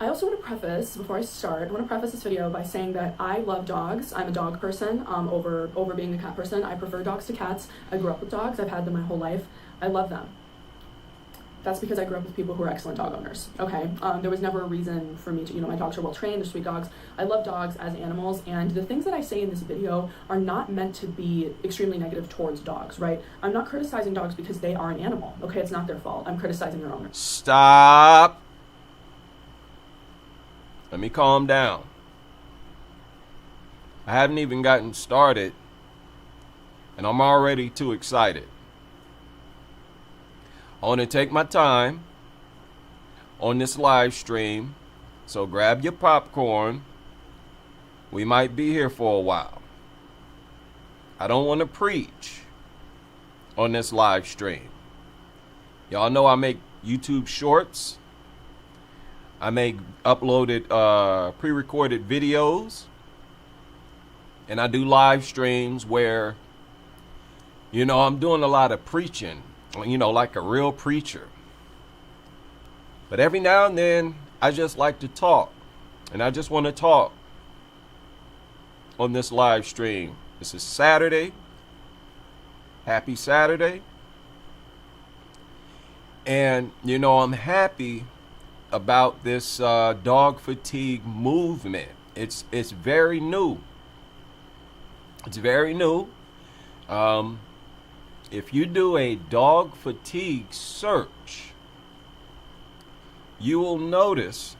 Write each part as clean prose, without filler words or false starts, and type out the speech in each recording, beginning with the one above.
I also want to preface, before I start, I want to preface this video by saying that I love dogs. I'm a dog person over being a cat person. I prefer dogs to cats. I grew up with dogs. I've had them my whole life. I love them. That's because I grew up with people who are excellent dog owners, okay? There was never a reason for me to, my dogs are well trained, they're sweet dogs. I love dogs as animals, and the things that I say in this video are not meant to be extremely negative towards dogs, right? I'm not criticizing dogs because they are an animal, okay? It's not their fault. I'm criticizing their owners. Stop. Let me calm down. I haven't even gotten started, and I'm already too excited. I want to take my time on this live stream, so grab your popcorn. We might be here for a while. I don't want to preach on this live stream. Y'all know I make YouTube shorts. I make uploaded pre-recorded videos, and I do live streams where, I'm doing a lot of preaching, like a real preacher. But every now and then, I just like to talk, and I just want to talk on this live stream. This is Saturday. Happy Saturday. And, I'm happy about this dog fatigue movement. It's very new. It's very new. If you do a dog fatigue search, you will notice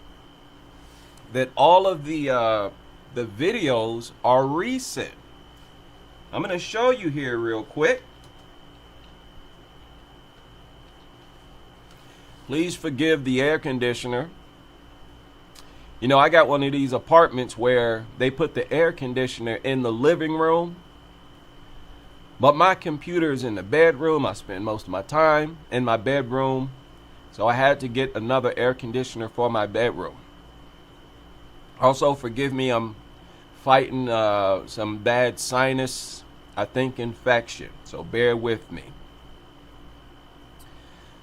that all of the videos are recent. I'm going to show you here real quick. Please forgive the air conditioner. I got one of these apartments where they put the air conditioner in the living room, but my computer is in the bedroom. I spend most of my time in my bedroom, so I had to get another air conditioner for my bedroom. Also, forgive me, I'm fighting some bad sinus, I think, infection, so bear with me.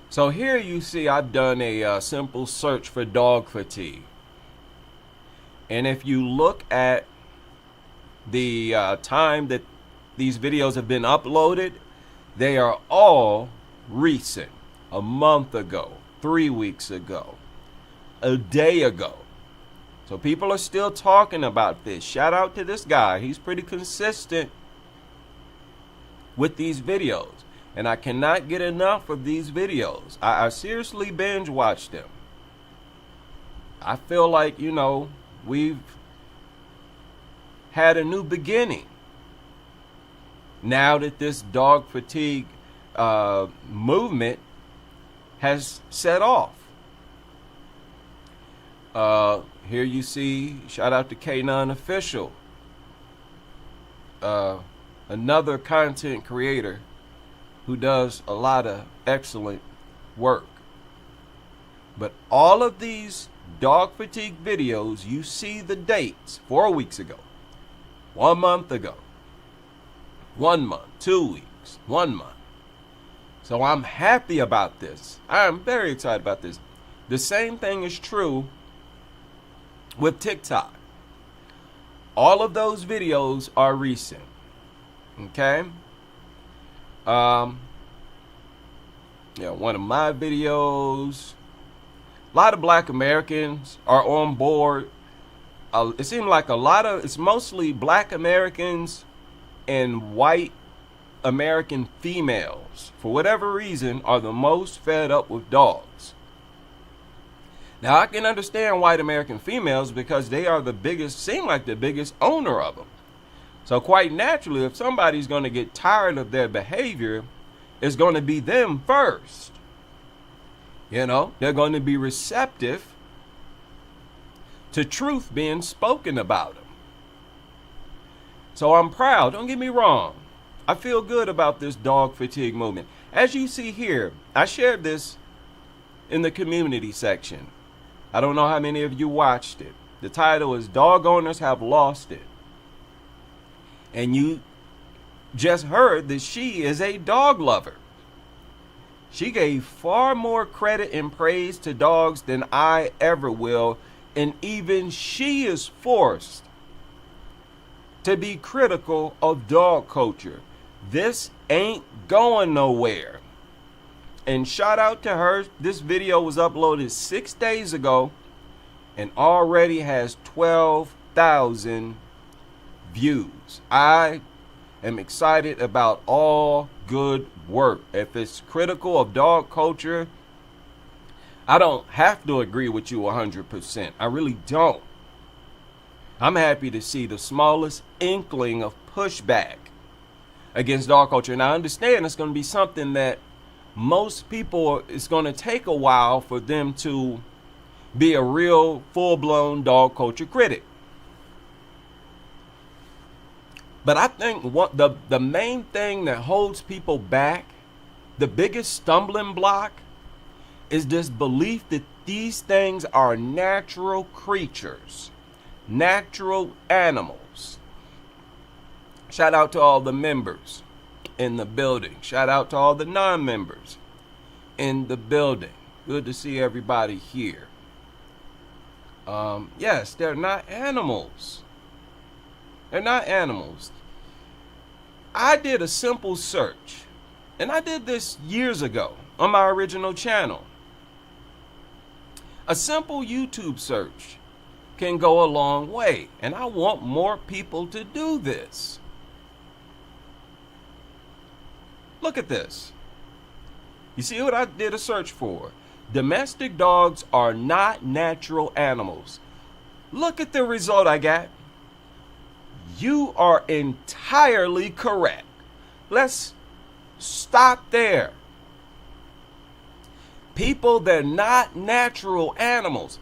So here you see I've done a simple search for dog fatigue. And if you look at the time that these videos have been uploaded, they are all recent. A month ago, 3 weeks ago, a day ago. So people are still talking about this. Shout out to this guy. He's pretty consistent with these videos. And I cannot get enough of these videos. I seriously binge watch them. I feel like, we've had a new beginning now that this dog fatigue movement has set off. Here you see, shout out to K9 Official, another content creator who does a lot of excellent work. But all of these dog fatigue videos, you see the dates 4 weeks ago, 1 month ago, 1 month, 2 weeks, 1 month. So I'm happy about this. I'm very excited about this. The same thing is true with TikTok. All of those videos are recent. Okay? One of my videos, a lot of Black Americans are on board. It seemed like it's mostly Black Americans and white American females, for whatever reason, are the most fed up with dogs. Now, I can understand white American females because they are the biggest owner of them. So quite naturally, if somebody's going to get tired of their behavior, it's going to be them first. They're going to be receptive to truth being spoken about them. So I'm proud. Don't get me wrong. I feel good about this dog fatigue movement. As you see here, I shared this in the community section. I don't know how many of you watched it. The title is Dog Owners Have Lost It. And you just heard that she is a dog lover. She gave far more credit and praise to dogs than I ever will and even she is forced to be critical of dog culture. This ain't going nowhere. And shout out to her. This video was uploaded 6 days ago and already has 12,000 views. I am excited about all good work. If it's critical of dog culture, I don't have to agree with you 100%. I really don't. I'm happy to see the smallest inkling of pushback against dog culture. And I understand it's going to be something that most people, it's going to take a while for them to be a real full-blown dog culture critic. But I think the main thing that holds people back, the biggest stumbling block, is this belief that these things are natural creatures, natural animals. Shout out to all the members in the building. Shout out to all the non-members in the building. Good to see everybody here. Yes, they're not animals. They're not animals. I did a simple search, and I did this years ago on my original channel. A simple YouTube search can go a long way, and I want more people to do this. Look at this. You see what I did a search for? Domestic dogs are not natural animals. Look at the result I got. You are entirely correct. Let's stop there. People, they're not natural animals.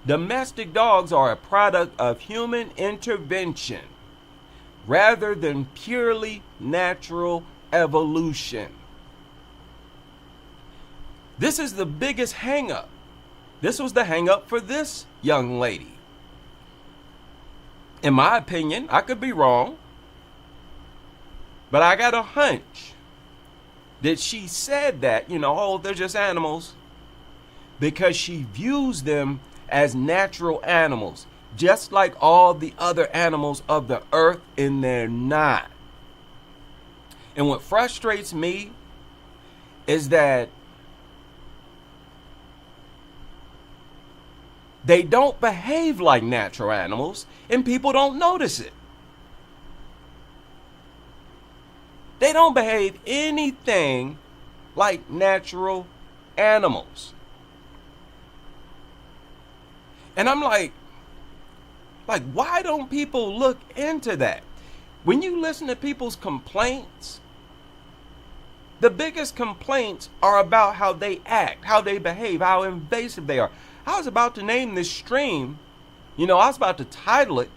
Domestic dogs are a product of human intervention rather than purely natural evolution. This is the biggest hang-up. This was the hang-up for this young lady. In my opinion, I could be wrong, but I got a hunch that she said that, oh, they're just animals, because she views them as natural animals, just like all the other animals of the earth, and they're not. And what frustrates me is that they don't behave like natural animals, and people don't notice it. They don't behave anything like natural animals. And I'm like, why don't people look into that? When you listen to people's complaints, the biggest complaints are about how they act, how they behave, how invasive they are. I was about to name this stream, I was about to title it,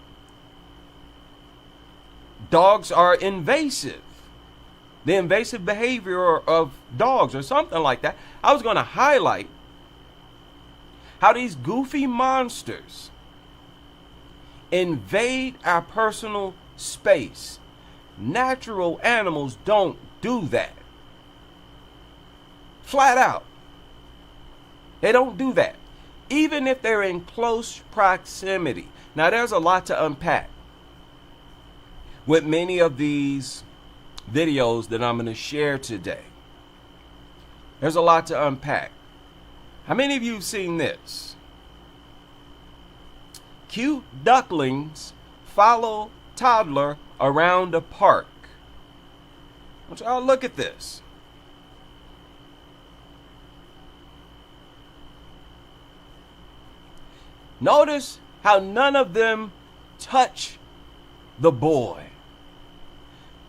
Dogs Are Invasive. The invasive behavior of dogs, or something like that. I was going to highlight how these goofy monsters invade our personal space. Natural animals don't do that. Flat out. They don't do that. Even if they're in close proximity. Now, there's a lot to unpack with many of these videos that I'm going to share today. There's a lot to unpack. How many of you have seen this? Cute ducklings follow toddler around a park. I want y'all to look at this. Notice how none of them touch the boy.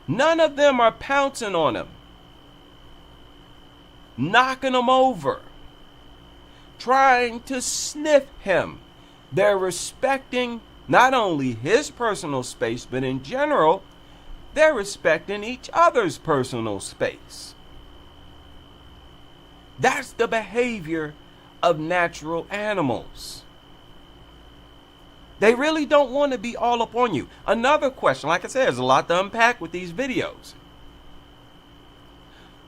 None of them are pouncing on him, knocking him over, trying to sniff him. They're respecting not only his personal space, but in general, they're respecting each other's personal space. That's the behavior of natural animals. They really don't want to be all up on you. Another question, like I said, there's a lot to unpack with these videos.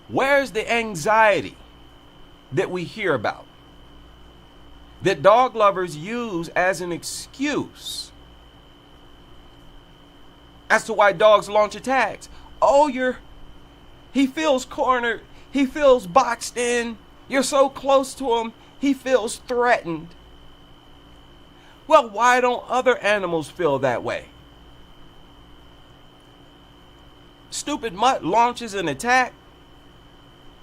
Where's the anxiety that we hear about? that dog lovers use as an excuse as to why dogs launch attacks. Oh, he feels cornered. He feels boxed in. You're so close to him. He feels threatened. Well, why don't other animals feel that way? Stupid mutt launches an attack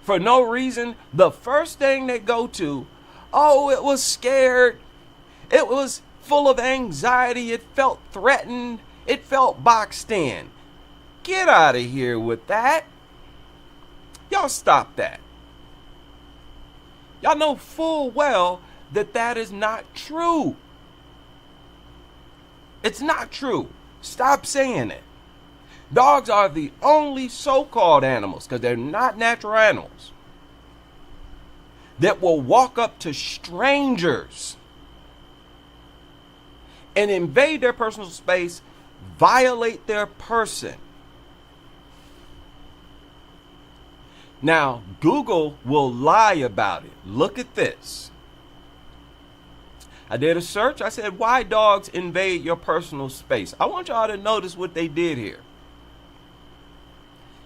for no reason. The first thing they go to, oh, it was scared. It was full of anxiety. It felt threatened. It felt boxed in. Get out of here with that. Y'all stop that. Y'all know full well that that is not true. It's not true. Stop saying it. Dogs are the only so-called animals, because they're not natural animals, that will walk up to strangers and invade their personal space, violate their person. Now, Google will lie about it. Look at this. I did a search. I said, why dogs invade your personal space? I want y'all to notice what they did here.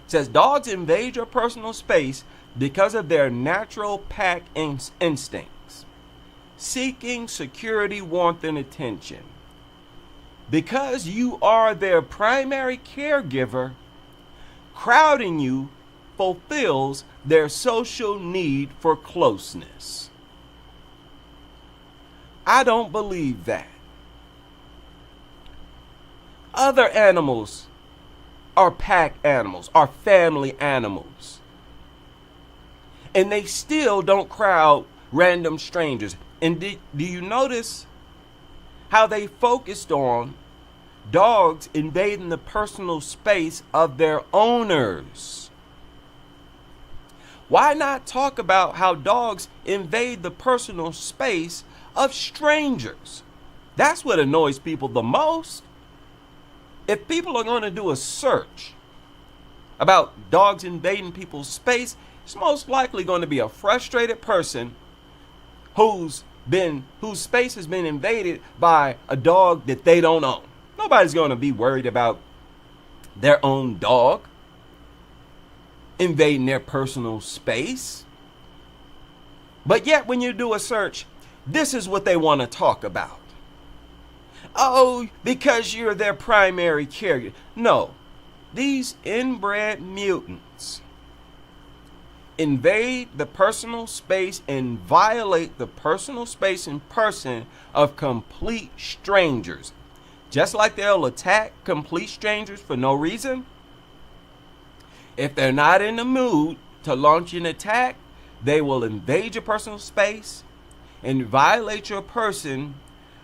It says dogs invade your personal space because of their natural pack instincts, seeking security, warmth, and attention. Because you are their primary caregiver, crowding you fulfills their social need for closeness. I don't believe that. Other animals are pack animals, are family animals. And they still don't crowd random strangers. And do you notice how they focused on dogs invading the personal space of their owners? Why not talk about how dogs invade the personal space of strangers? That's what annoys people the most. If people are going to do a search about dogs invading people's space, it's most likely going to be a frustrated person whose space has been invaded by a dog that they don't own. Nobody's going to be worried about their own dog invading their personal space. But yet when you do a search, this is what they want to talk about. Oh, because you're their primary caregiver. No, these inbred mutants invade the personal space and violate the personal space and person of complete strangers. Just like they'll attack complete strangers for no reason, if they're not in the mood to launch an attack, they will invade your personal space and violate your person,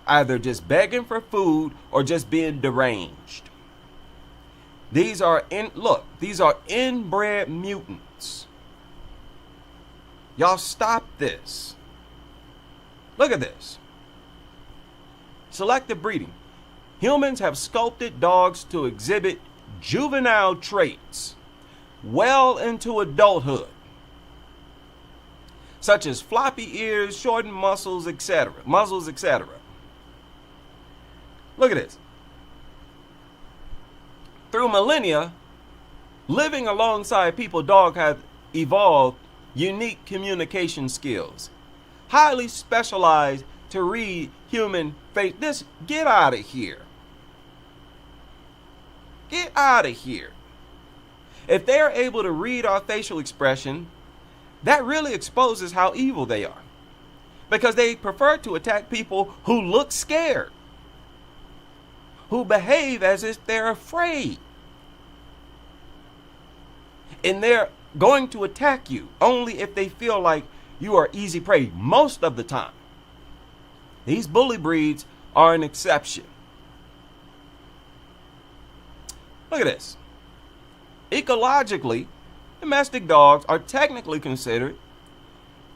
either just begging for food or just being deranged. These are inbred mutants. Y'all stop this. Look at this. Selective breeding. Humans have sculpted dogs to exhibit juvenile traits well into adulthood, such as floppy ears, shortened muscles, etc. Look at this. Through millennia, living alongside people, dogs have evolved unique communication skills, highly specialized to read human face. Get out of here. Get out of here. If they're able to read our facial expression, that really exposes how evil they are, because they prefer to attack people who look scared, who behave as if they're afraid. And they're going to attack you only if they feel like you are easy prey most of the time. These bully breeds are an exception. Look at this. Ecologically, domestic dogs are technically considered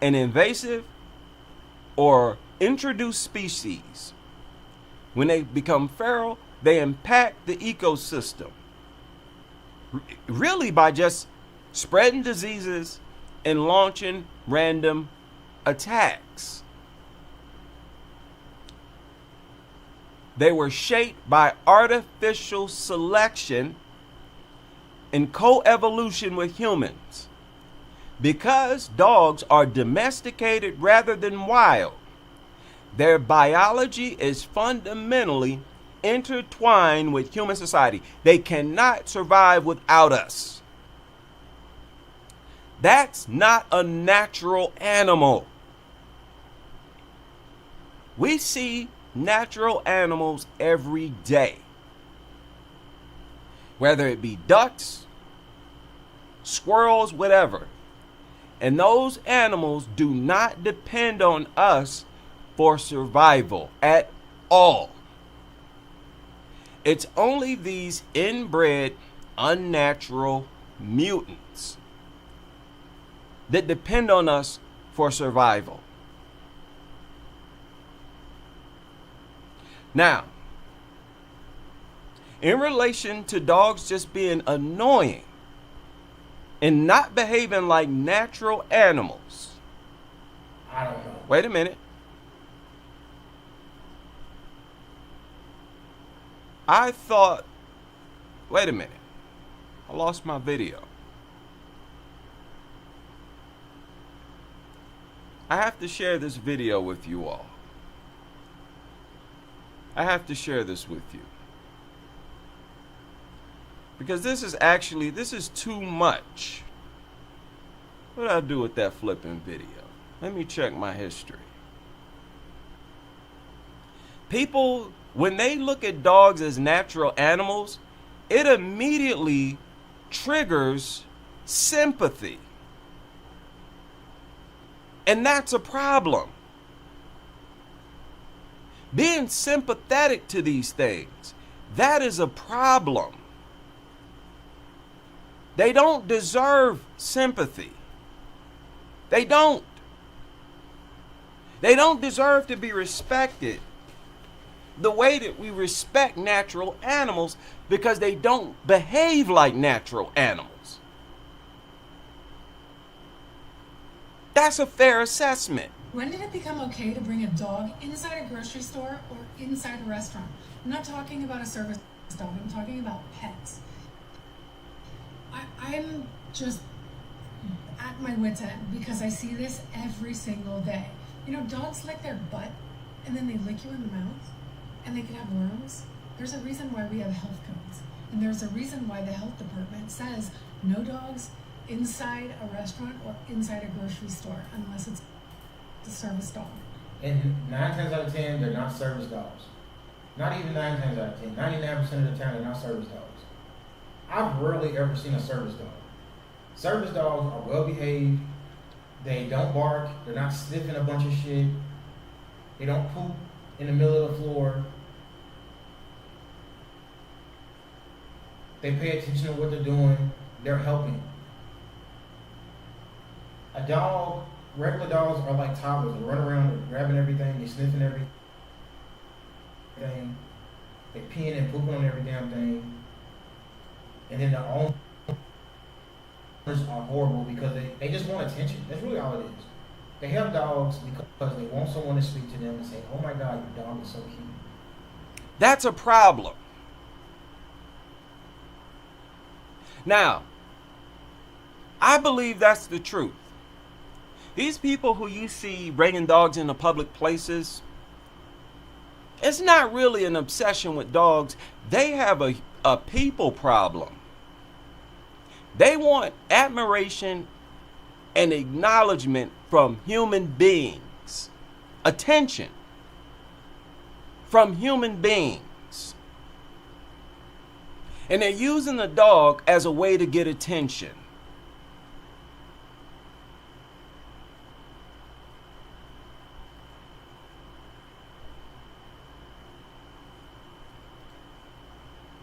an invasive or introduced species. When they become feral, they impact the ecosystem, really by just spreading diseases and launching random attacks. They were shaped by artificial selection and coevolution with humans. Because dogs are domesticated rather than wild, their biology is fundamentally intertwined with human society. They cannot survive without us. That's not a natural animal. We see natural animals every day, whether it be ducks, squirrels, whatever. And those animals do not depend on us for survival at all. It's only these inbred, unnatural mutants that depend on us for survival. Now, in relation to dogs just being annoying and not behaving like natural animals, I don't know. wait a minute. I thought, wait a minute. I lost my video. I have to share this video with you all. I have to share this with you. Because this is too much. What did I do with that flipping video? Let me check my history. People, when they look at dogs as natural animals, it immediately triggers sympathy. And that's a problem. Being sympathetic to these things, that is a problem. They don't deserve sympathy. They don't. They don't deserve to be respected the way that we respect natural animals, because they don't behave like natural animals. That's a fair assessment. When did it become okay to bring a dog inside a grocery store or inside a restaurant? I'm not talking about a service dog, I'm talking about pets. I'm just at my wit's end because I see this every single day. You know, dogs lick their butt and then they lick you in the mouth and they can have worms. There's a reason why we have health codes, and there's a reason why the health department says no dogs inside a restaurant or inside a grocery store unless it's a service dog. And 9 times out of 10, they're not service dogs. Not even 9 times out of 10. 99% of the time, they're not service dogs. I've rarely ever seen a service dog. Service dogs are well behaved. They don't bark. They're not sniffing a bunch of shit. They don't poop in the middle of the floor. They pay attention to what they're doing. They're helping. A dog, regular dogs are like toddlers. They run around, they're grabbing everything, they're sniffing everything. They're peeing and pooping on every damn thing. And then the owners are horrible because they just want attention. That's really all it is. They have dogs because they want someone to speak to them and say, oh my God, your dog is so cute. That's a problem. Now, I believe that's the truth. These people who you see bringing dogs into public places, it's not really an obsession with dogs. They have a people problem. They want admiration and acknowledgement from human beings. Attention from human beings. And they're using the dog as a way to get attention.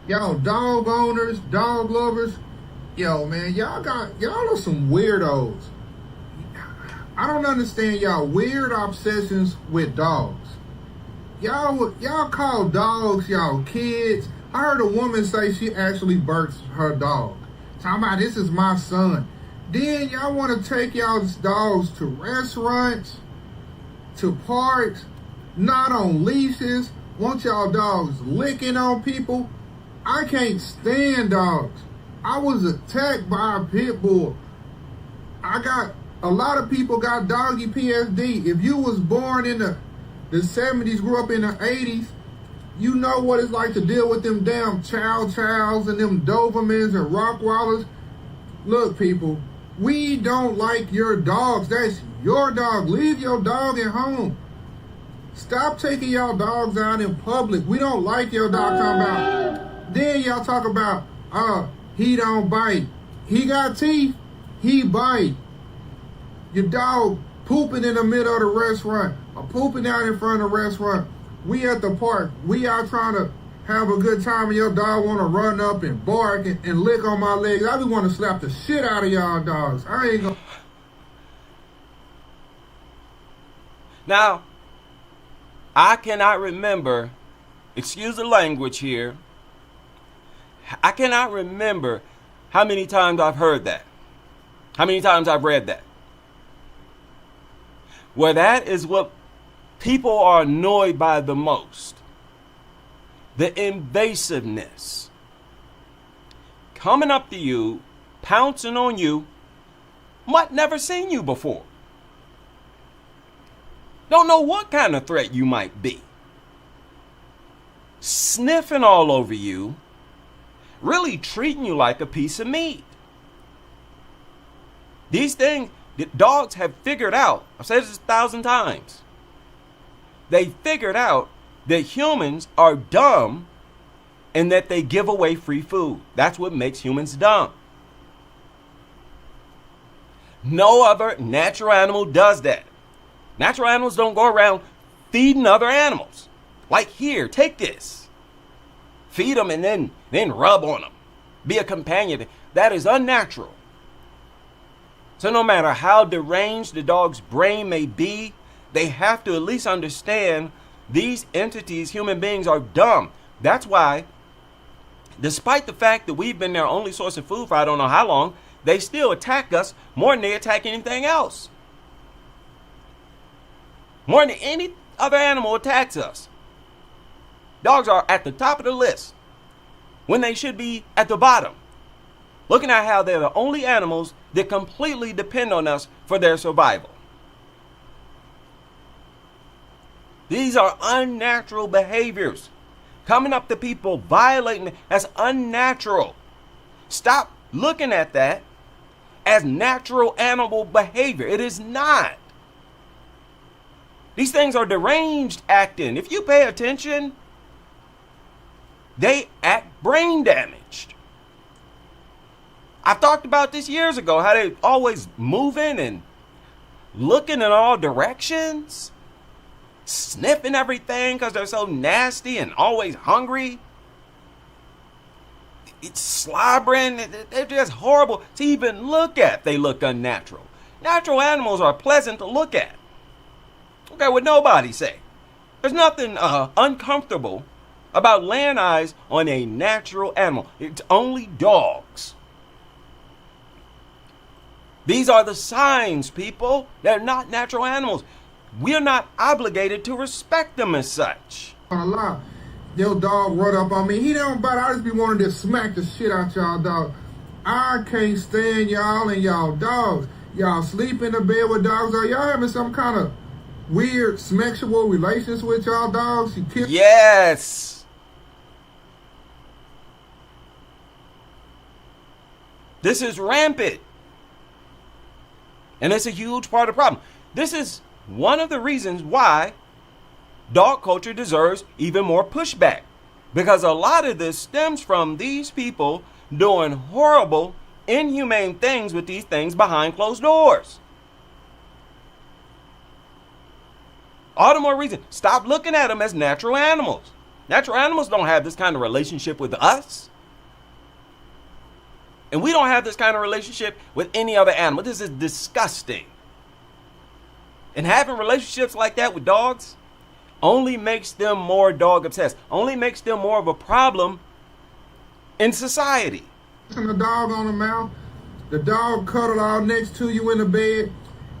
Yo, dog owners, dog lovers, yo, man, y'all are some weirdos. I don't understand y'all weird obsessions with dogs. Y'all call dogs y'all kids. I heard a woman say she actually births her dog. Talking about, this is my son. Then y'all want to take y'all's dogs to restaurants, to parks, not on leashes, want y'all dogs licking on people. I can't stand dogs. I was attacked by a pit bull. A lot of people got doggy PSD. If you was born in the 70s, grew up in the 80s, you know what it's like to deal with them damn chows and them Dobermans and Rottweilers. Look, people, we don't like your dogs. That's your dog. Leave your dog at home. Stop taking y'all dogs out in public. We don't like your dog talking about. Then y'all talk about, he don't bite. He got teeth, he bite. Your dog pooping in the middle of the restaurant or pooping out in front of the restaurant. We at the park. We out trying to have a good time and your dog want to run up and bark and lick on my legs. I be want to slap the shit out of y'all dogs. I ain't gonna. Now, I cannot remember, excuse the language here, I cannot remember how many times I've heard that, how many times I've read that. Well, that is what people are annoyed by the most. The invasiveness. Coming up to you, pouncing on you, might never seen you before. Don't know what kind of threat you might be. Sniffing all over you, really treating you like a piece of meat. These things, dogs have figured out, I've said this 1,000 times, they figured out that humans are dumb and that they give away free food. That's what makes humans dumb. No other natural animal does that. Natural animals don't go around feeding other animals. Like, here, take this. Feed them and then rub on them. Be a companion. That is unnatural. So no matter how deranged the dog's brain may be, they have to at least understand these entities, human beings, are dumb. That's why, despite the fact that we've been their only source of food for I don't know how long, they still attack us more than they attack anything else. More than any other animal attacks us. Dogs are at the top of the list when they should be at the bottom. Looking at how they're the only animals that completely depend on us for their survival. These are unnatural behaviors. Coming up to people, violating, that's unnatural. Stop looking at that as natural animal behavior. It is not. These things are deranged acting. If you pay attention, they act brain damaged. I've talked about this years ago, how they always moving and looking in all directions, sniffing everything because they're so nasty and always hungry. It's slobbering. They're just horrible to even look at. They look unnatural. Natural animals are pleasant to look at. Okay, what nobody say. There's nothing uncomfortable about laying eyes on a natural animal. It's only dogs. These are the signs, people. They're not natural animals. We're not obligated to respect them as such. Your dog run up on me. He don't bite. I just be wanting to smack the shit out y'all dog. I can't stand y'all and y'all dogs. Y'all sleep in the bed with dogs. Are y'all having some kind of weird sexual relations with y'all dogs? Yes. This is rampant. And it's a huge part of the problem. This is one of the reasons why dog culture deserves even more pushback. Because a lot of this stems from these people doing horrible, inhumane things with these things behind closed doors. All the more reason, stop looking at them as natural animals. Natural animals don't have this kind of relationship with us. And we don't have this kind of relationship with any other animal. This is disgusting. And having relationships like that with dogs only makes them more dog obsessed. Only makes them more of a problem in society. The dog on the mouth, the dog cuddle all next to you in the bed.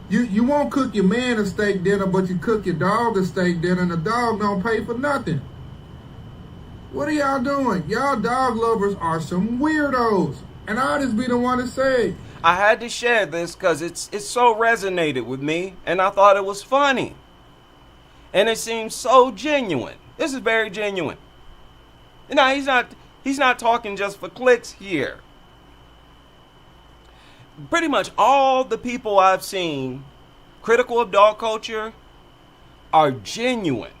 You won't cook your man a steak dinner, but you cook your dog a steak dinner, and the dog don't pay for nothing. What are y'all doing? Y'all dog lovers are some weirdos. And I'll just be the one to say it. I had to share this because it's so resonated with me, and I thought it was funny. And it seems so genuine. This is very genuine. You know, he's not talking just for clicks here. Pretty much all the people I've seen critical of dog culture are genuine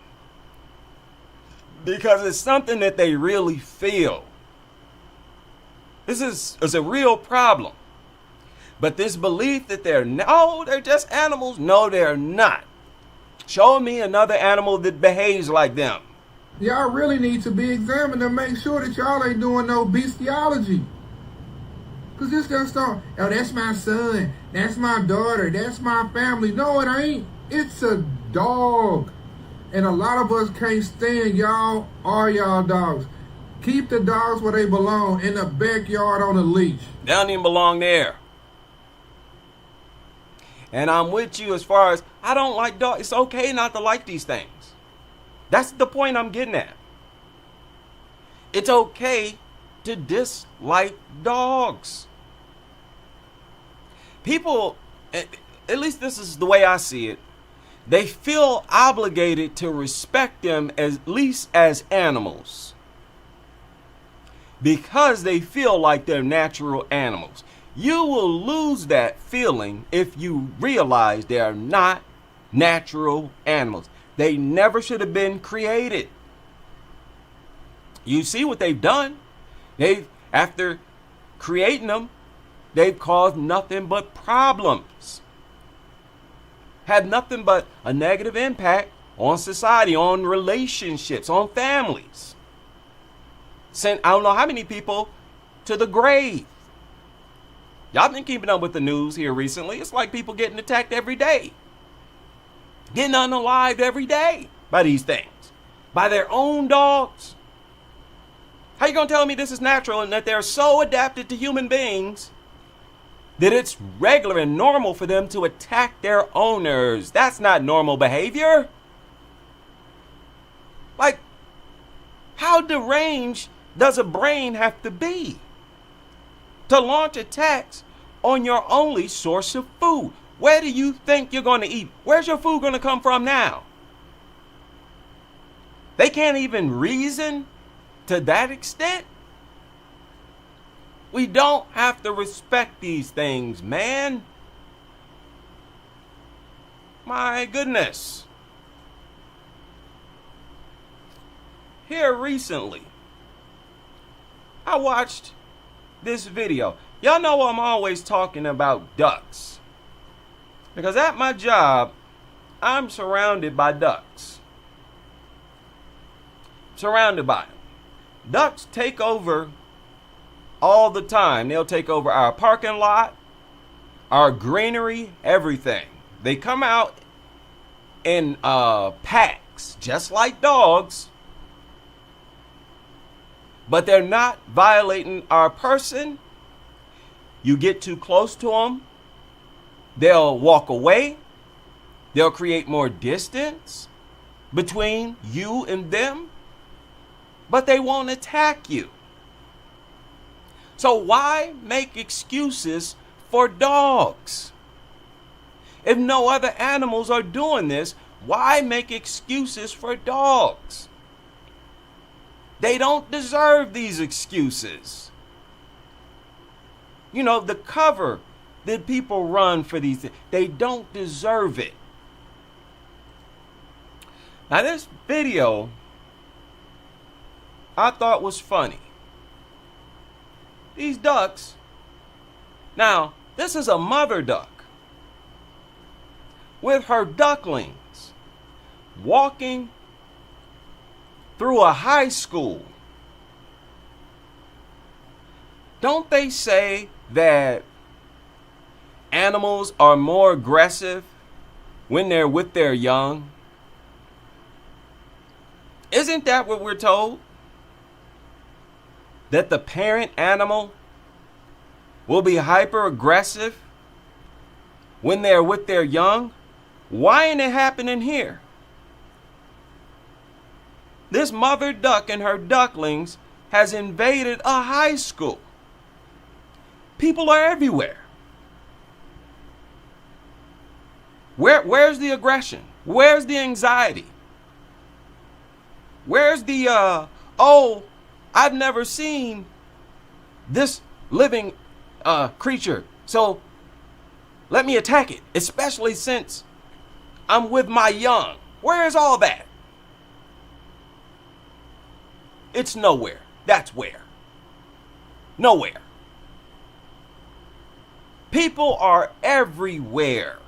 because it's something that they really feel. This is a real problem. But this belief that they're just animals, no, they're not. Show me another animal that behaves like them. Y'all really need to be examined to make sure that y'all ain't doing no bestiality. Because this just don't, oh, that's my son, that's my daughter, that's my family. No, it ain't. It's a dog. And a lot of us can't stand y'all or y'all dogs. Keep the dogs where they belong, in the backyard on a leash. They don't even belong there. And I'm with you as far as I don't like dogs. It's okay not to like these things. That's the point I'm getting at. It's okay to dislike dogs. People, at least this is the way I see it, they feel obligated to respect them at least as animals because they feel like they're natural animals. You will lose that feeling if you realize they are not natural animals. They never should have been created. You see what they've done? After creating them, they've caused nothing but problems. Had nothing but a negative impact on society, on relationships, on families. Sent I don't know how many people to the grave. Y'all been keeping up with the news here recently. It's like people getting attacked every day. Getting unalived every day by these things. By their own dogs. How you gonna tell me this is natural and that they're so adapted to human beings that it's regular and normal for them to attack their owners? That's not normal behavior. Like, how deranged does a brain have to be to launch attacks on your only source of food? Where do you think you're going to eat? Where's your food going to come from now? They can't even reason to that extent. We don't have to respect these things, man. My goodness. Here recently, I watched this video. Y'all know I'm always talking about ducks. Because at my job, I'm surrounded by ducks. Surrounded by them. Ducks take over all the time. They'll take over our parking lot, our greenery, everything. They come out in packs, just like dogs. But they're not violating our person. You get too close to them, they'll walk away. They'll create more distance between you and them. But they won't attack you. So why make excuses for dogs? If no other animals are doing this, why make excuses for dogs? They don't deserve these excuses. You know, the cover that people run for these things, they don't deserve it. Now this video I thought was funny. These ducks, now this is a mother duck with her ducklings walking through a high school. Don't they say that animals are more aggressive when they're with their young? Isn't that what we're told? That the parent animal will be hyper aggressive when they're with their young? Why ain't it happening here? This mother duck and her ducklings has invaded a high school. People are everywhere. Where's the aggression? Where's the anxiety? Where's the, oh, I've never seen this living creature, so let me attack it, especially since I'm with my young. Where is all that? It's nowhere. That's where. Nowhere. People are everywhere.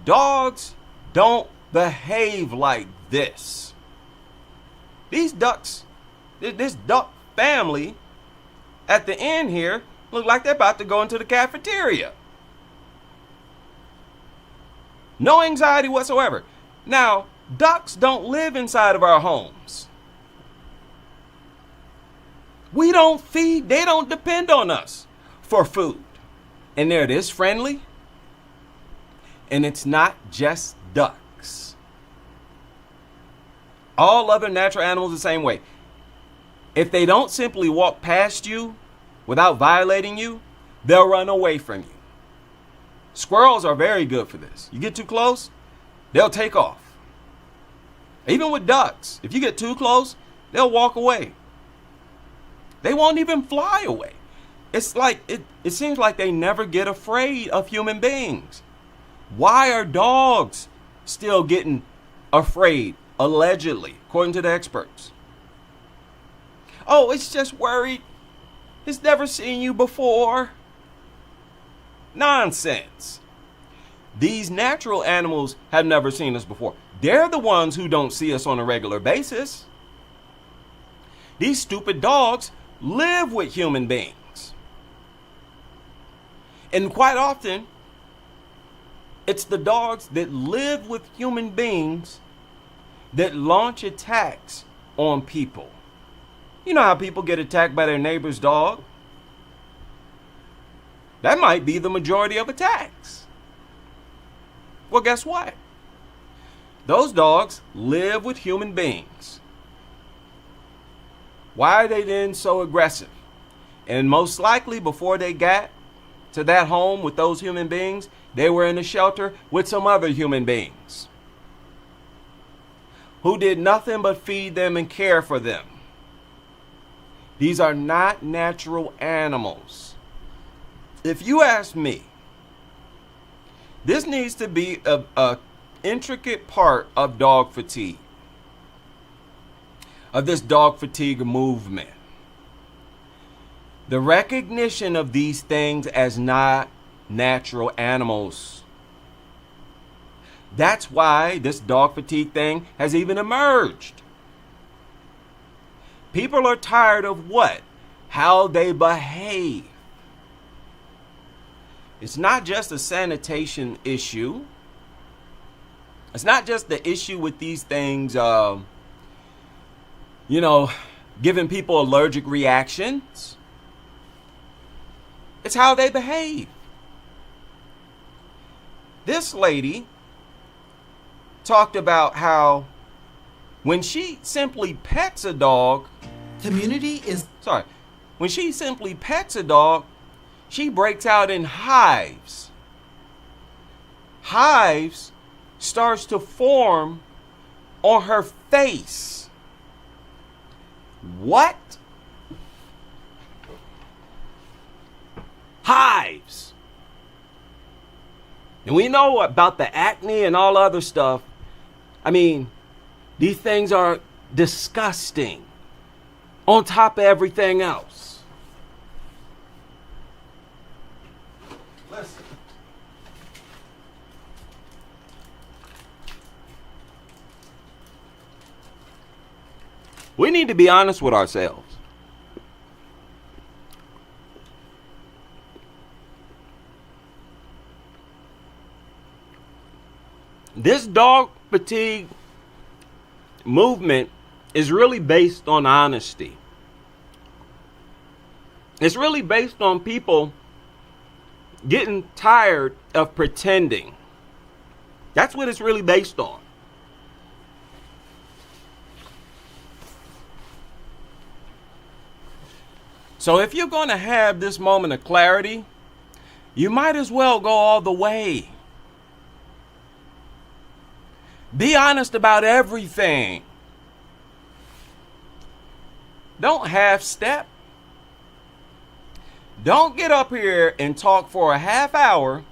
Dogs don't behave like this. These ducks, this duck family at the end here look like they're about to go into the cafeteria. No anxiety whatsoever. Now, ducks don't live inside of our homes. We don't feed, they don't depend on us for food. And they're this friendly. And it's not just ducks. All other natural animals the same way. If they don't simply walk past you without violating you, they'll run away from you. Squirrels are very good for this. You get too close, they'll take off. Even with ducks, if you get too close, they'll walk away. They won't even fly away. It's like, it seems like they never get afraid of human beings. Why are dogs still getting afraid, allegedly, according to the experts? Oh, it's just worried. It's never seen you before. Nonsense. These natural animals have never seen us before. They're the ones who don't see us on a regular basis. These stupid dogs live with human beings. And quite often, it's the dogs that live with human beings that launch attacks on people. You know how people get attacked by their neighbor's dog? That might be the majority of attacks. Well, guess what? Those dogs live with human beings. Why are they then so aggressive? And most likely before they got to that home with those human beings, they were in a shelter with some other human beings who did nothing but feed them and care for them. These are not natural animals. If you ask me, this needs to be a intricate part of dog fatigue, of this dog fatigue movement. The recognition of these things as not natural animals. That's why this dog fatigue thing has even emerged. People are tired of what? How they behave. It's not just a sanitation issue. It's not just the issue with these things, giving people allergic reactions. It's how they behave. This lady talked about how when she simply pets a dog, when she simply pets a dog, she breaks out in hives. Hives starts to form on her face. What? Hives. And we know about the acne and all other stuff. I mean, these things are disgusting on top of everything else. Listen. We need to be honest with ourselves. This dog fatigue movement is really based on honesty. It's really based on people getting tired of pretending. That's what it's really based on. So if you're going to have this moment of clarity, you might as well go all the way. Be honest about everything. Don't half step. Don't get up here and talk for a half hour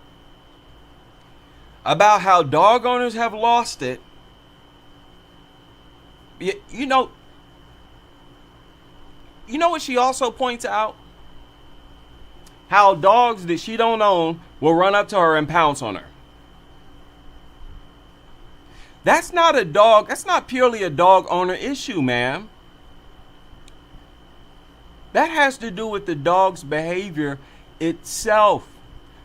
about how dog owners have lost it. You know what she also points out? How dogs that she don't own will run up to her and pounce on her. That's not purely a dog owner issue, ma'am. That has to do with the dog's behavior itself.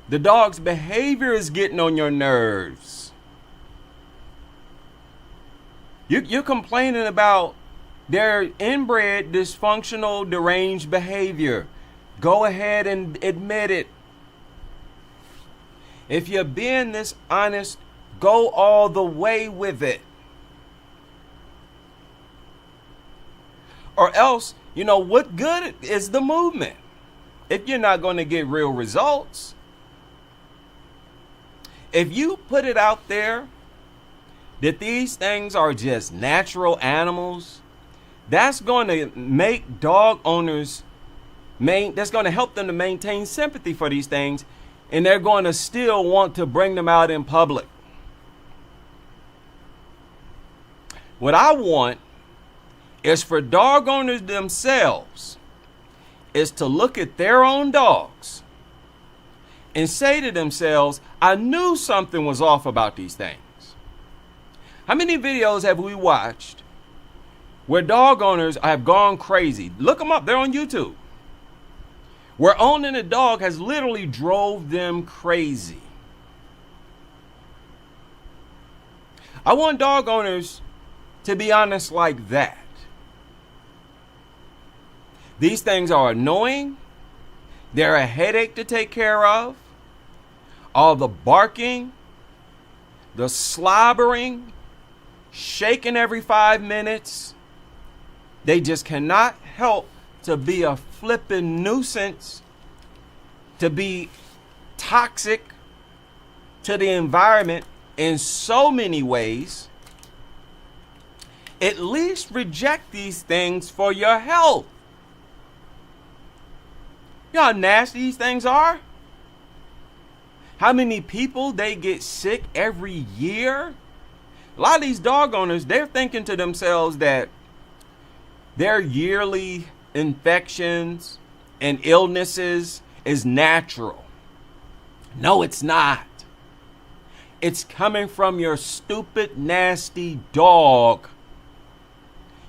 The dog's behavior is getting on your nerves. You're complaining about their inbred, dysfunctional, deranged behavior. Go ahead and admit it. If you're being this honest, go all the way with it. Or else, what good is the movement if you're not going to get real results? If you put it out there that these things are just natural animals, that's going to make dog owners, that's going to help them to maintain sympathy for these things, and they're going to still want to bring them out in public. What I want is for dog owners themselves is to look at their own dogs and say to themselves, I knew something was off about these things. How many videos have we watched where dog owners have gone crazy? Look them up. They're on YouTube. Where owning a dog has literally drove them crazy. I want dog owners to be honest like that. These things are annoying. They're a headache to take care of. All the barking, the slobbering, shaking every 5 minutes. They just cannot help to be a flippin' nuisance, to be toxic to the environment in so many ways. At least reject these things for your health. You know how nasty these things are? How many people they get sick every year? A lot of these dog owners, they're thinking to themselves that their yearly infections and illnesses is natural. No, it's not. It's coming from your stupid, nasty dog.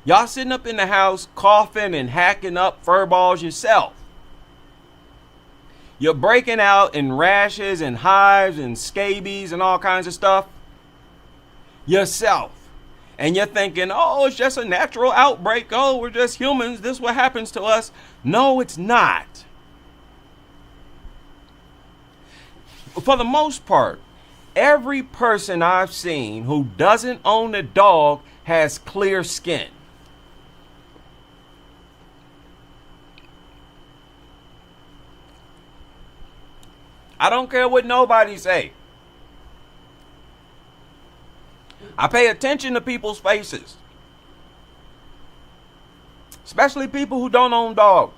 Y'all sitting up in the house coughing and hacking up fur balls yourself. You're breaking out in rashes and hives and scabies and all kinds of stuff yourself. And you're thinking, oh, it's just a natural outbreak. Oh, we're just humans. This is what happens to us. No, it's not. For the most part, every person I've seen who doesn't own a dog has clear skin. I don't care what nobody say. I pay attention to people's faces. Especially people who don't own dogs.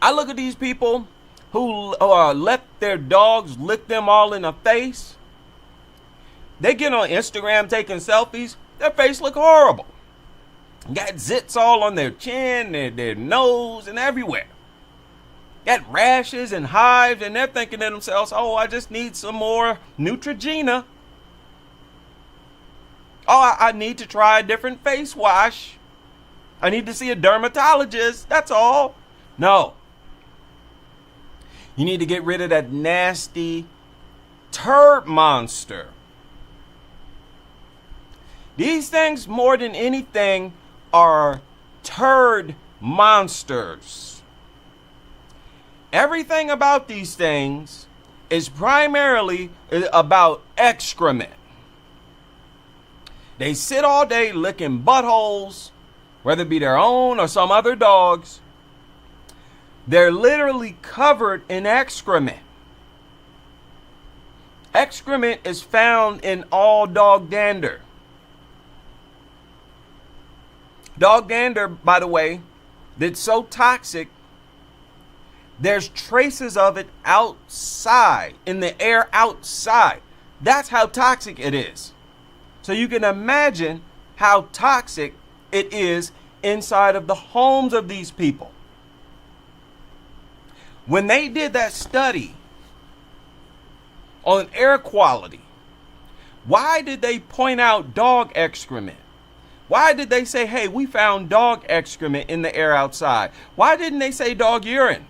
I look at these people who let their dogs lick them all in the face. They get on Instagram taking selfies. Their face look horrible. Got zits all on their chin, their nose, and everywhere. Got rashes and hives, and they're thinking to themselves, oh, I just need some more Neutrogena. Oh, I need to try a different face wash. I need to see a dermatologist. That's all. No. You need to get rid of that nasty turd monster. These things, more than anything, are turd monsters. Everything about these things is primarily about excrement. They sit all day licking buttholes, whether it be their own or some other dogs, They're literally covered in excrement. Excrement is found in all dog dander. Dog dander, by the way, that's so toxic, there's traces of it outside, in the air outside. That's how toxic it is. So you can imagine how toxic it is inside of the homes of these people. When they did that study on air quality, why did they point out dog excrement? Why did they say, hey, we found dog excrement in the air outside? Why didn't they say dog urine?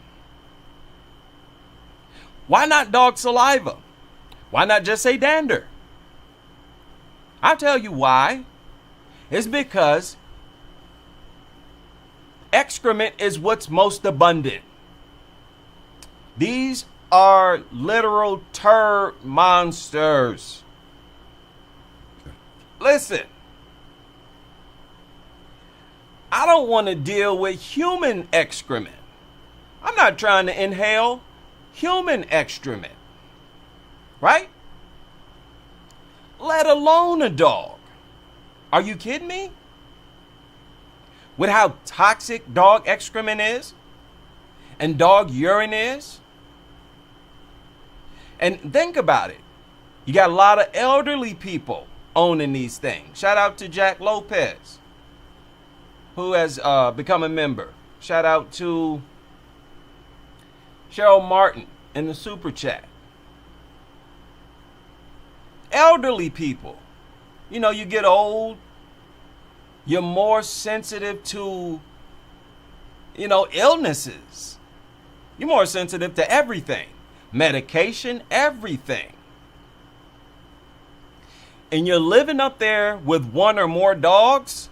Why not dog saliva? Why not just say dander? I'll tell you why. It's because excrement is what's most abundant. These are literal turd monsters. Listen, I don't want to deal with human excrement. I'm not trying to inhale human excrement, right? Let alone a dog. Are you kidding me? With how toxic dog excrement is and dog urine is? And think about it. You got a lot of elderly people owning these things. Shout out to Jack Lopez, who has become a member. Shout out to Cheryl Martin in the super chat. Elderly people. You know, you get old, you're more sensitive to, illnesses. You're more sensitive to everything. Medication, everything. And you're living up there with one or more dogs?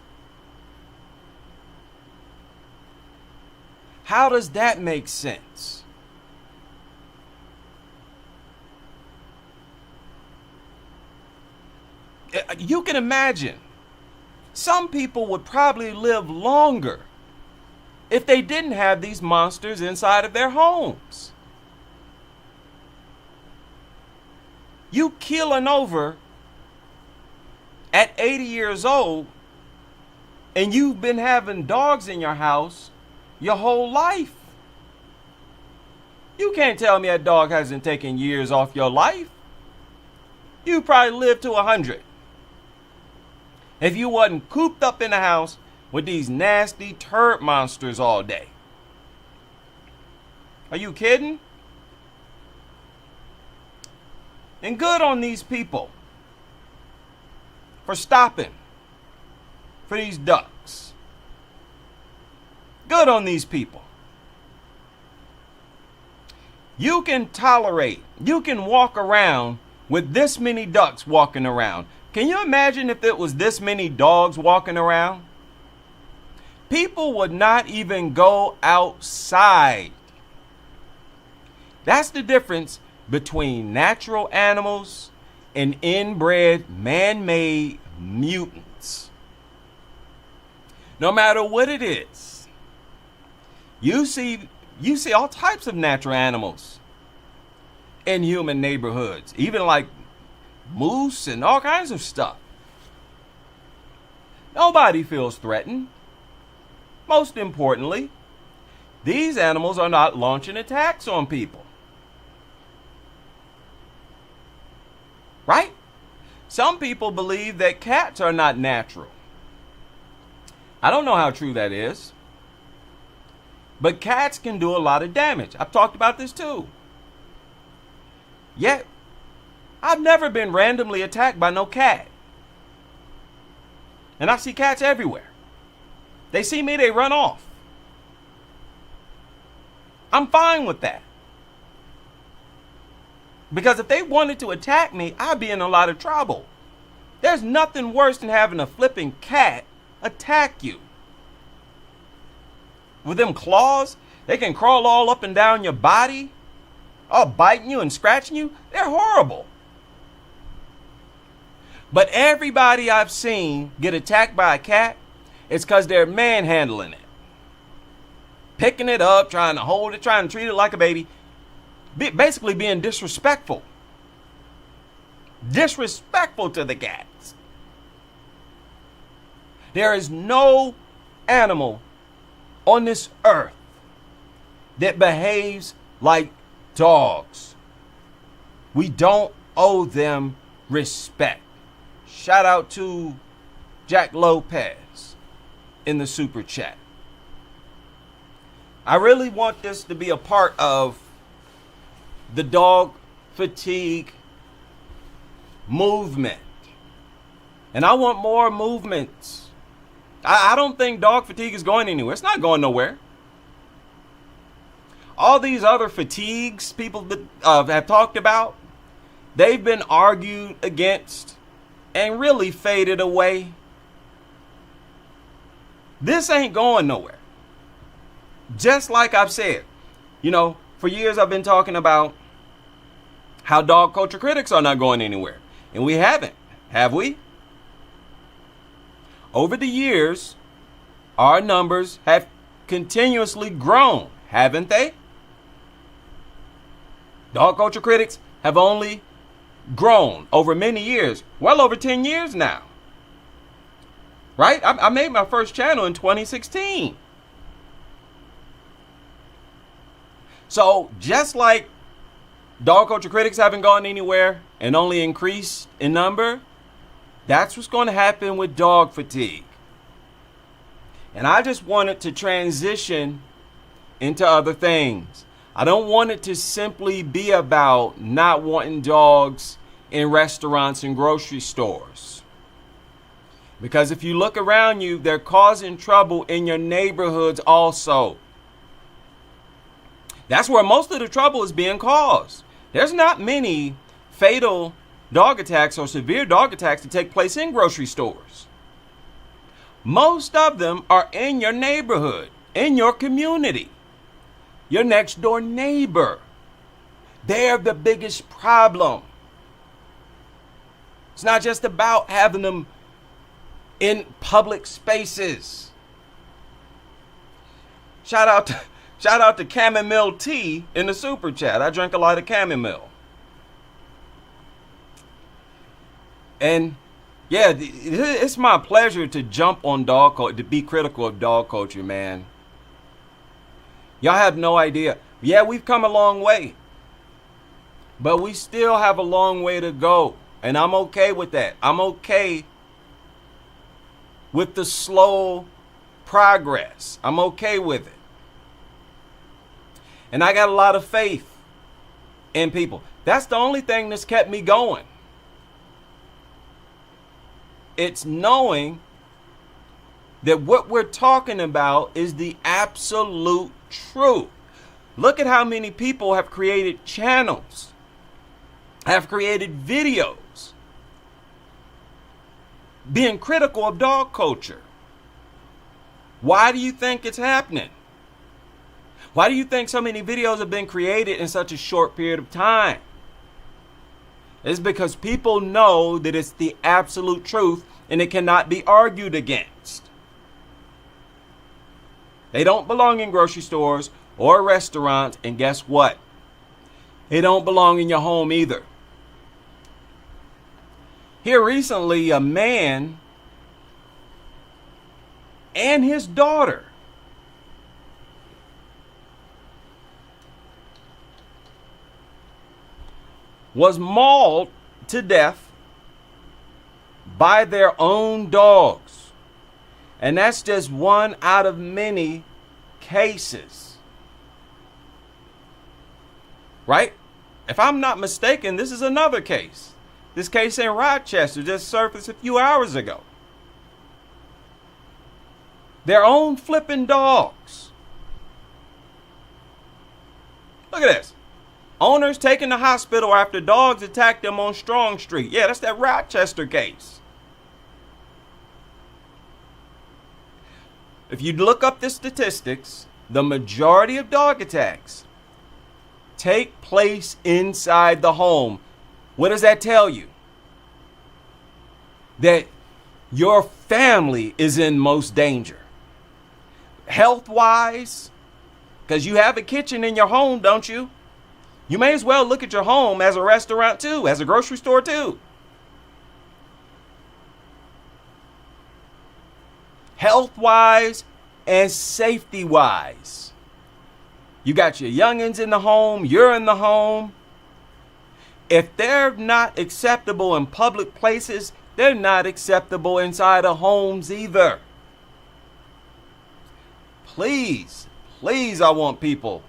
How does that make sense? You can imagine some people would probably live longer if they didn't have these monsters inside of their homes. You keeling over at 80 years old and you've been having dogs in your house your whole life. You can't tell me a dog hasn't taken years off your life. You probably lived to 100. If you wasn't cooped up in the house with these nasty turd monsters all day. Are you kidding? And good on these people for stopping for these ducks. Good on these people. You can walk around with this many ducks walking around. Can you imagine if it was this many dogs walking around? People would not even go outside. That's the difference between natural animals and inbred, man-made mutants. No matter what it is, you see all types of natural animals in human neighborhoods, even like moose and all kinds of stuff. Nobody feels threatened. Most importantly, these animals are not launching attacks on people. Right? Some people believe that cats are not natural. I don't know how true that is. But cats can do a lot of damage. I've talked about this too. Yet, I've never been randomly attacked by no cat. And I see cats everywhere. They see me, they run off. I'm fine with that. Because if they wanted to attack me, I'd be in a lot of trouble. There's nothing worse than having a flipping cat attack you. With them claws, they can crawl all up and down your body, all biting you and scratching you. They're horrible. But everybody I've seen get attacked by a cat, it's because they're manhandling it. picking it up, trying to hold it, trying to treat it like a baby, basically being disrespectful. Disrespectful to the cats. There is no animal on this earth that behaves like dogs. We don't owe them respect. Shout out to Jack Lopez in the super chat. I really want this to be a part of the dog fatigue movement. And I want more movements. I don't think dog fatigue is going anywhere. It's not going nowhere. All these other fatigues people have talked about, they've been argued against and really faded away. This ain't going nowhere. Just like I've said, for years I've been talking about how dog culture critics are not going anywhere. And we haven't, have we? Over the years, our numbers have continuously grown, haven't they? Dog culture critics have only grown over many years, well over 10 years now. Right? I made my first channel in 2016. So just like dog culture critics haven't gone anywhere and only increased in number, that's what's going to happen with dog fatigue. And I just wanted to transition into other things. I don't want it to simply be about not wanting dogs in restaurants and grocery stores. Because if you look around you, they're causing trouble in your neighborhoods also. That's where most of the trouble is being caused. There's not many fatal dog attacks or severe dog attacks that take place in grocery stores. Most of them are in your neighborhood, in your community, your next door neighbor. They're the biggest problem. It's not just about having them in public spaces. Shout out to chamomile tea in the super chat. I drink a lot of chamomile. And yeah, it's my pleasure to jump on dog culture, to be critical of dog culture, man. Y'all have no idea. Yeah, we've come a long way, but we still have a long way to go. And I'm okay with that. I'm okay with the slow progress. I'm okay with it. And I got a lot of faith in people. That's the only thing that's kept me going. It's knowing that what we're talking about is the absolute truth. Look at how many people have created channels, have created videos, being critical of dog culture. Why do you think it's happening? Why do you think so many videos have been created in such a short period of time? It's because people know that it's the absolute truth and it cannot be argued against. They don't belong in grocery stores or restaurants, and guess what? They don't belong in your home either. Here recently, a man and his daughter was mauled to death by their own dogs. And that's just one out of many cases. Right? If I'm not mistaken, this is another case. This case in Rochester just surfaced a few hours ago. Their own flipping dogs. Look at this. Owners taken to hospital after dogs attacked them on Strong Street. Yeah, that's that Rochester case. If you look up the statistics, the majority of dog attacks take place inside the home. What does that tell you? That your family is in most danger. Health-wise, Because you have a kitchen in your home, don't you? You may as well look at your home as a restaurant too, as a grocery store too. Health-wise and safety-wise. You got your youngins in the home, you're in the home. If they're not acceptable in public places, they're not acceptable inside of homes either. Please, please, I want people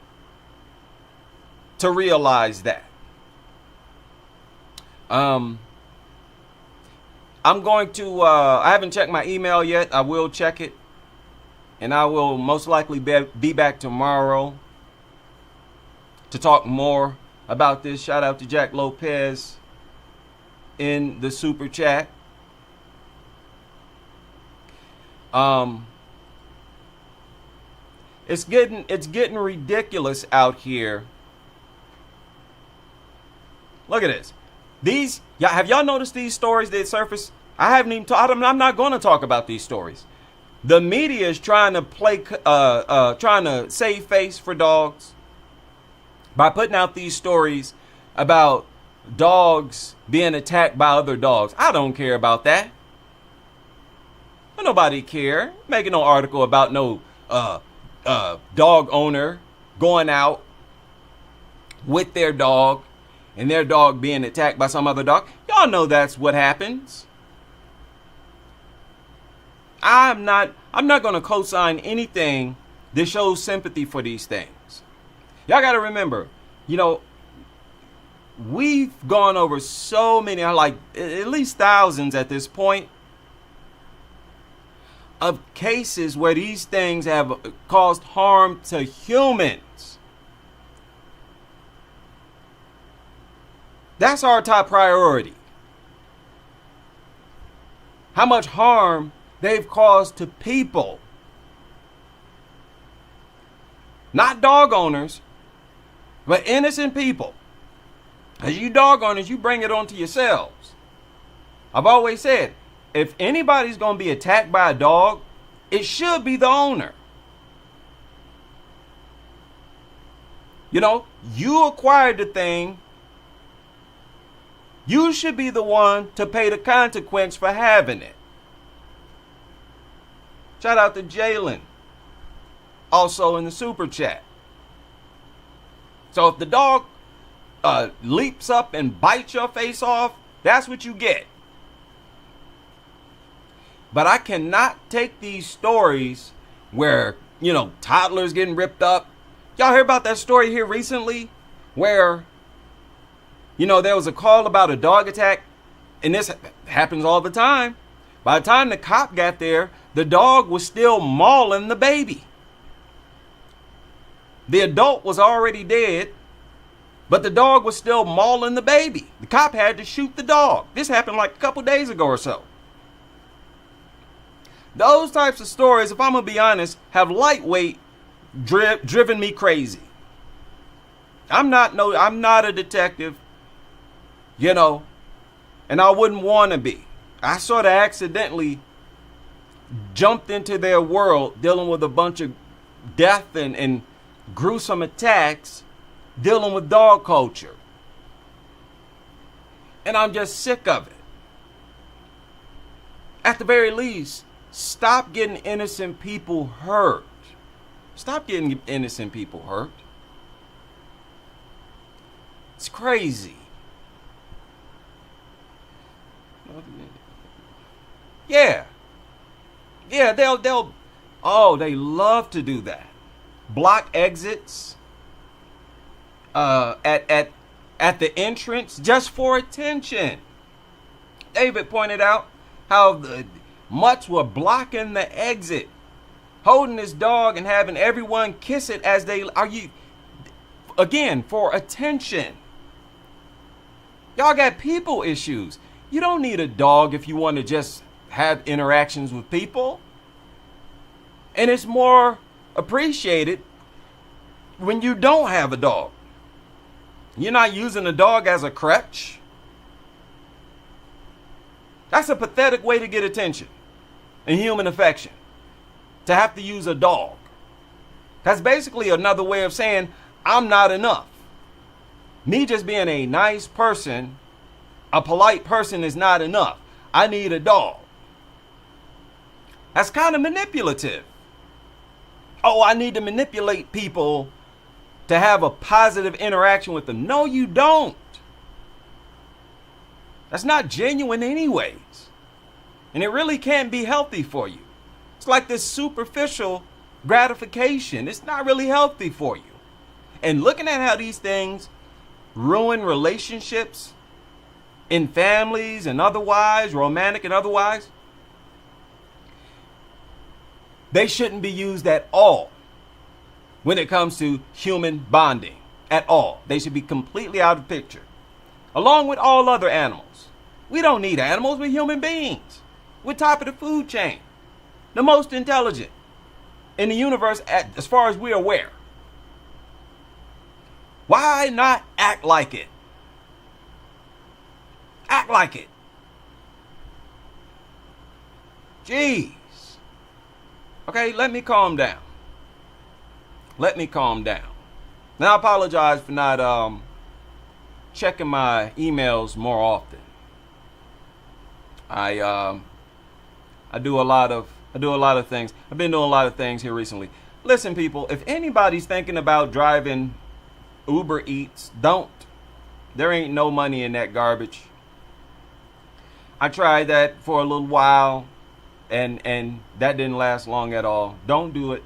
to realize that. I'm going to, I haven't checked my email yet. I will check it. And I will most likely be back tomorrow to talk more about this. Shout out to Jack Lopez in the super chat. It's getting ridiculous out here. Look at this. Have y'all noticed these stories that surface? I haven't even I'm not going to talk about these stories. The media is trying to trying to save face for dogs by putting out these stories about dogs being attacked by other dogs. I don't care about that. Nobody care. Making no article about no dog owner going out with their dog and their dog being attacked by some other dog. Y'all know that's what happens. I'm not going to co-sign anything that shows sympathy for these things. Y'all got to remember, we've gone over so many, like at least thousands at this point, of cases where these things have caused harm to humans. That's our top priority. How much harm they've caused to people. Not dog owners, but innocent people. As you dog owners, you bring it onto yourselves. I've always said, if anybody's going to be attacked by a dog, it should be the owner. You acquired the thing. You should be the one to pay the consequence for having it. Shout out to Jalen, also in the super chat. So if the dog leaps up and bites your face off, that's what you get. But I cannot take these stories where, toddlers getting ripped up. Y'all hear about that story here recently where, there was a call about a dog attack, and this happens all the time. By the time the cop got there, the dog was still mauling the baby. The adult was already dead, but the dog was still mauling the baby. The cop had to shoot the dog. This happened like a couple days ago or so. Those types of stories, if I'm going to be honest, have lightweight driven me crazy. I'm not a detective, and I wouldn't want to be. I sort of accidentally jumped into their world dealing with a bunch of death and gruesome attacks, dealing with dog culture. And I'm just sick of it. At the very least, stop getting innocent people hurt. Stop getting innocent people hurt. It's crazy. Yeah, they love to do that. Block exits at the entrance just for attention. David pointed out how the mutts were blocking the exit, holding his dog and having everyone kiss it as they again for attention. Y'all got people issues. You don't need a dog if you want to just have interactions with people. And it's more appreciated when you don't have a dog. You're not using a dog as a crutch. That's a pathetic way to get attention and human affection, to have to use a dog. That's basically another way of saying I'm not enough. Me just being a nice person, a polite person, is not enough. I need a dog. That's kind of manipulative. Oh, I need to manipulate people to have a positive interaction with them. No, you don't. That's not genuine anyways. And it really can't be healthy for you. It's like this superficial gratification. It's not really healthy for you. And looking at how these things ruin relationships in families and otherwise, romantic and otherwise, they shouldn't be used at all when it comes to human bonding at all. They should be completely out of the picture, along with all other animals. We don't need animals, we're human beings. We're top of the food chain, the most intelligent in the universe as far as we're aware. Why not act like it? Act like it. Jeez. Okay, let me calm down. Let me calm down. Now, I apologize for not checking my emails more often. I do a lot of things. I've been doing a lot of things here recently. Listen, people, if anybody's thinking about driving Uber Eats, don't. There ain't no money in that garbage. I tried that for a little while, and that didn't last long at all. Don't do it.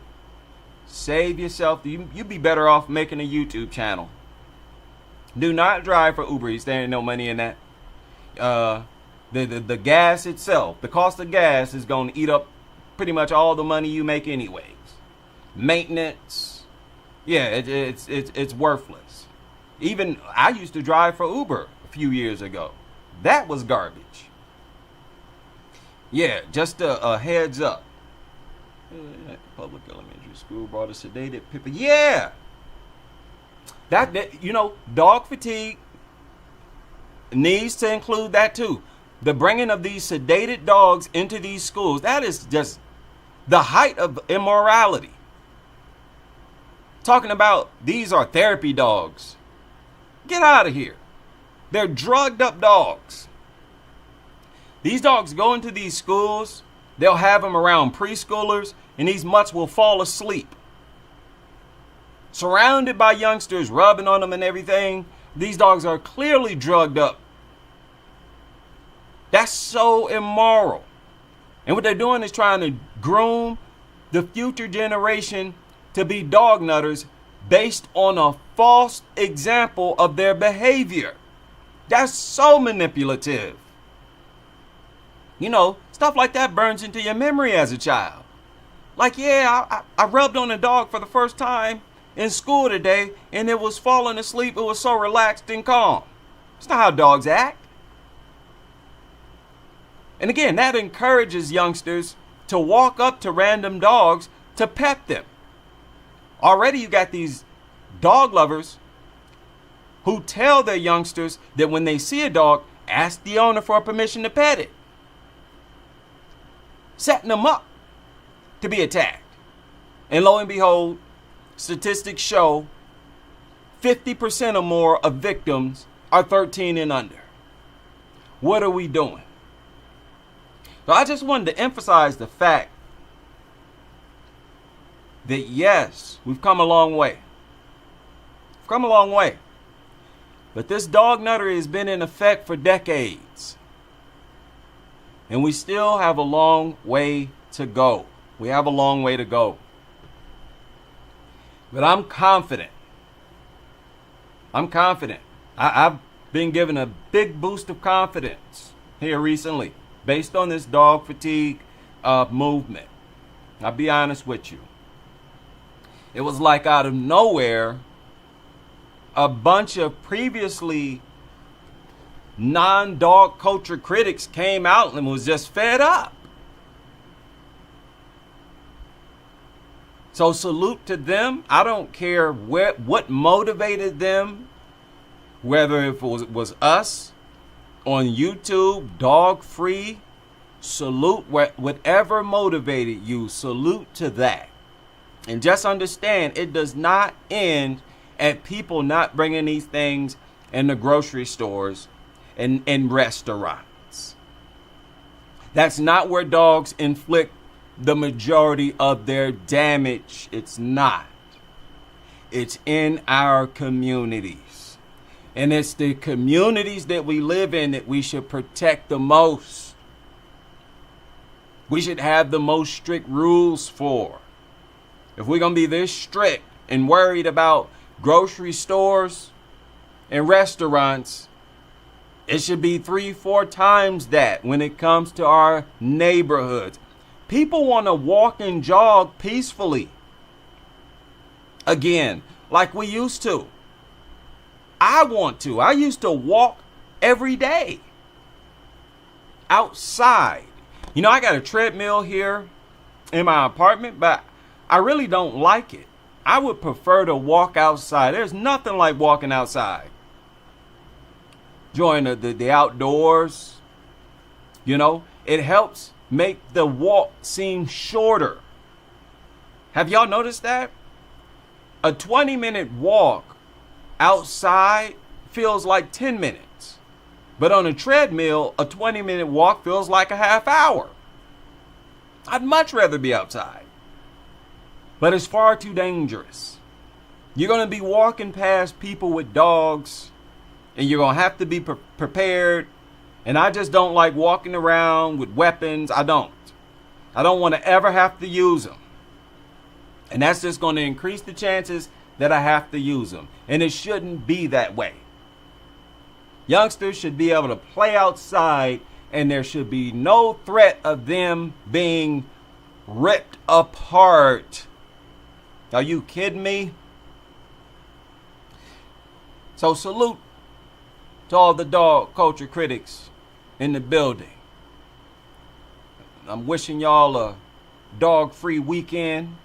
Save yourself. You'd be better off making a YouTube channel. Do not drive for Uber Eats. There ain't no money in that. The gas itself, the cost of gas is going to eat up pretty much all the money you make anyways. Maintenance, yeah, it's worthless. Even I used to drive for Uber a few years ago. That was garbage. Yeah, just a heads up. Public elementary school brought a sedated pippa. Yeah, that dog fatigue needs to include that too. The bringing of these sedated dogs into these schools, that is just the height of immorality. Talking about these are therapy dogs. Get out of here. They're drugged up dogs. These dogs go into these schools, they'll have them around preschoolers, and these mutts will fall asleep. Surrounded by youngsters, rubbing on them and everything. These dogs are clearly drugged up. That's so immoral. And what they're doing is trying to groom the future generation to be dog nutters based on a false example of their behavior. That's so manipulative. Stuff like that burns into your memory as a child. Like, yeah, I rubbed on a dog for the first time in school today, and it was falling asleep. It was so relaxed and calm. It's not how dogs act. And again, that encourages youngsters to walk up to random dogs to pet them. Already you got these dog lovers who tell their youngsters that when they see a dog, ask the owner for permission to pet it. Setting them up to be attacked. And lo and behold, statistics show 50% or more of victims are 13 and under. What are we doing? So I just wanted to emphasize the fact that yes, we've come a long way. We've come a long way. But this dog nuttery has been in effect for decades. And we still have a long way to go. We have a long way to go. But I'm confident. I've been given a big boost of confidence here recently based on this dog fatigue movement. I'll be honest with you. It was like out of nowhere, a bunch of previously non-dog culture critics came out and was just fed up. So salute to them. I don't care what motivated them, whether it was us on YouTube, dog free. Salute whatever motivated you. Salute to that. And just understand, it does not end at people not bringing these things in the grocery stores and in restaurants. That's not where dogs inflict the majority of their damage. It's not. It's in our communities. And it's the communities that we live in that we should protect the most. We should have the most strict rules for. If we're going to be this strict and worried about grocery stores and restaurants, it should be 3-4 times that when it comes to our neighborhoods. People want to walk and jog peacefully. Again, like we used to. I want to. I used to walk every day outside. You know, I got a treadmill here in my apartment, but I really don't like it. I would prefer to walk outside. There's nothing like walking outside. Enjoying the outdoors. You know, it helps make the walk seem shorter. Have y'all noticed that? A 20-minute walk outside feels like 10 minutes. But on a treadmill, a 20-minute walk feels like a half hour. I'd much rather be outside. But it's far too dangerous. You're going to be walking past people with dogs, and you're going to have to be prepared. And I just don't like walking around with weapons. I don't want to ever have to use them. And that's just going to increase the chances that I have to use them. And it shouldn't be that way. Youngsters should be able to play outside, and there should be no threat of them being ripped apart. Are you kidding me? So salute to all the dog culture critics in the building. I'm wishing y'all a dog-free weekend.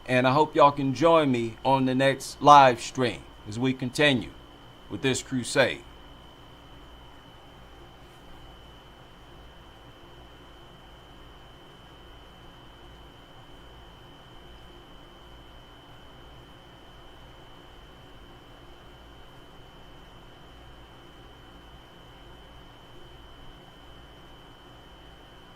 And I hope y'all can join me on the next live stream as we continue with this crusade.